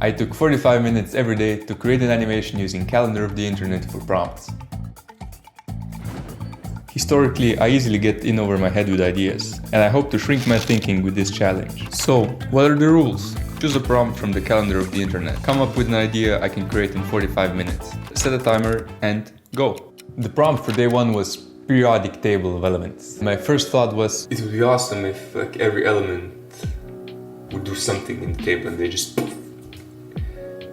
I took 45 minutes every day to create an animation using Calendar of the Internet for prompts. Historically, I easily get in over my head with ideas, and I hope to shrink my thinking with this challenge. So, what are the rules? Choose a prompt from the Calendar of the Internet. Come up with an idea I can create in 45 minutes. Set a timer and go. The prompt for day one was periodic table of elements. My first thought was, it would be awesome if every element would do something in the table and they just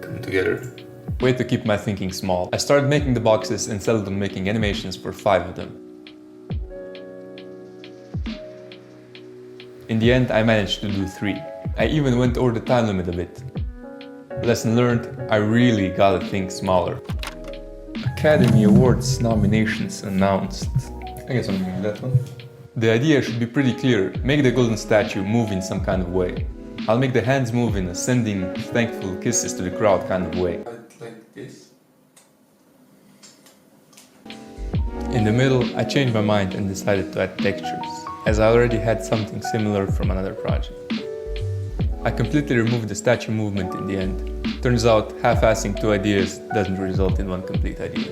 come together. Way to keep my thinking small. I started making the boxes and settled on making animations for 5 of them. In the end, I managed to do 3. I even went over the time limit a bit. Lesson learned, I really gotta think smaller. Academy Awards nominations announced. I guess I'm doing that one. The idea should be pretty clear. Make the golden statue move in some kind of way. I'll make the hands move in sending thankful kisses to the crowd kind of way. Like this. In the middle, I changed my mind and decided to add textures, as I already had something similar from another project. I completely removed the statue movement in the end. Turns out, half-assing 2 ideas doesn't result in one complete idea.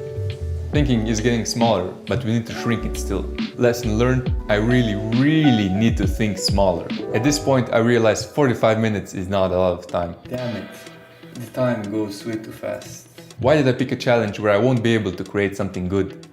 Thinking is getting smaller, but we need to shrink it still. Lesson learned, I really need to think smaller. At this point, I realized 45 minutes is not a lot of time. Damn it, the time goes way too fast. Why did I pick a challenge where I won't be able to create something good?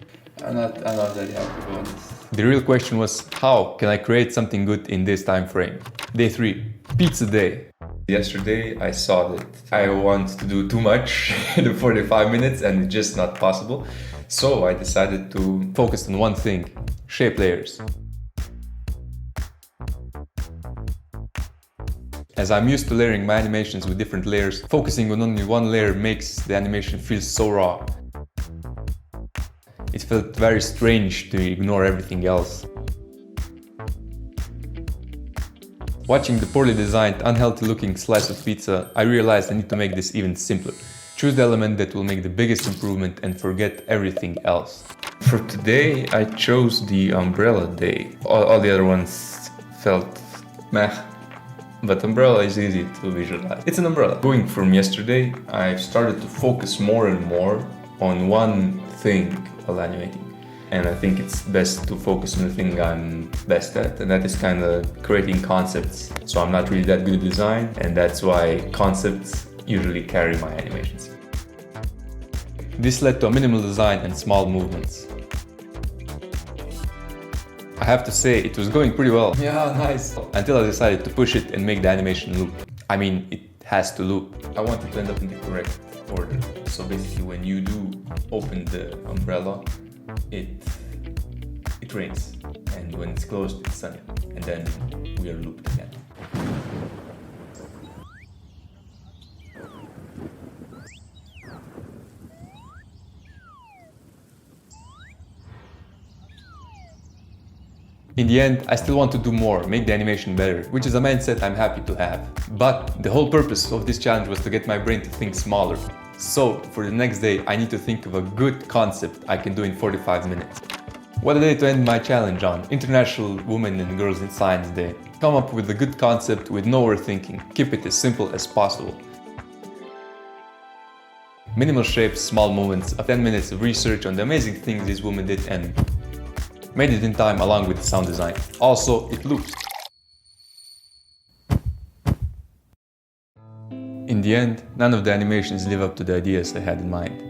I'm not that happy about this. The real question was, how can I create something good in this time frame? Day 3, pizza day. Yesterday I saw that I want to do too much in the 45 minutes and it's just not possible. So I decided to focus on one thing, shape layers. As I'm used to layering my animations with different layers, focusing on only one layer makes the animation feel so raw. It felt very strange to ignore everything else. Watching the poorly designed, unhealthy looking slice of pizza, I realized I need to make this even simpler. Choose the element that will make the biggest improvement and forget everything else. For today, I chose the umbrella day. All the other ones felt meh, but umbrella is easy to visualize. It's an umbrella. Going from yesterday, I've started to focus more and more on one thing while animating. And I think it's best to focus on the thing I'm best at, and that is kind of creating concepts. So I'm not really that good at design, and that's why concepts usually carry my animations. This led to a minimal design and small movements. I have to say, it was going pretty well. Yeah, nice. Until I decided to push it and make the animation loop. I mean, it has to loop. I wanted to end up in the correct order. So basically, when you do open the umbrella, it rains, and when it's closed, it's sunny, and then we are looped again. In the end, I still want to do more, make the animation better, which is a mindset I'm happy to have. But the whole purpose of this challenge was to get my brain to think smaller. So, for the next day, I need to think of a good concept I can do in 45 minutes. What a day to end my challenge on, International Women and Girls in Science Day. Come up with a good concept with no overthinking. Keep it as simple as possible. Minimal shapes, small movements, 10 minutes of research on the amazing things these women did and made it in time along with the sound design. Also, it loops. In the end, none of the animations live up to the ideas I had in mind,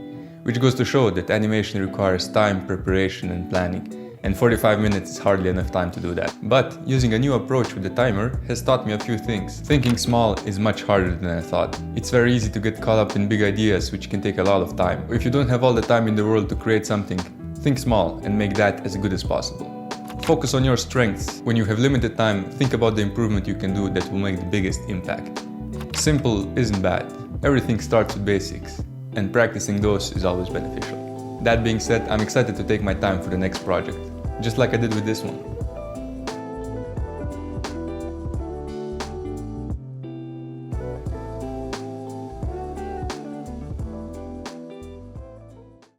which goes to show that animation requires time, preparation and planning, and 45 minutes is hardly enough time to do that. But using a new approach with the timer has taught me a few things. Thinking small is much harder than I thought. It's very easy to get caught up in big ideas which can take a lot of time. If you don't have all the time in the world to create something, think small and make that as good as possible. Focus on your strengths. When you have limited time, think about the improvement you can do that will make the biggest impact. Simple isn't bad. Everything starts with basics, and practicing those is always beneficial. That being said, I'm excited to take my time for the next project, just like I did with this one.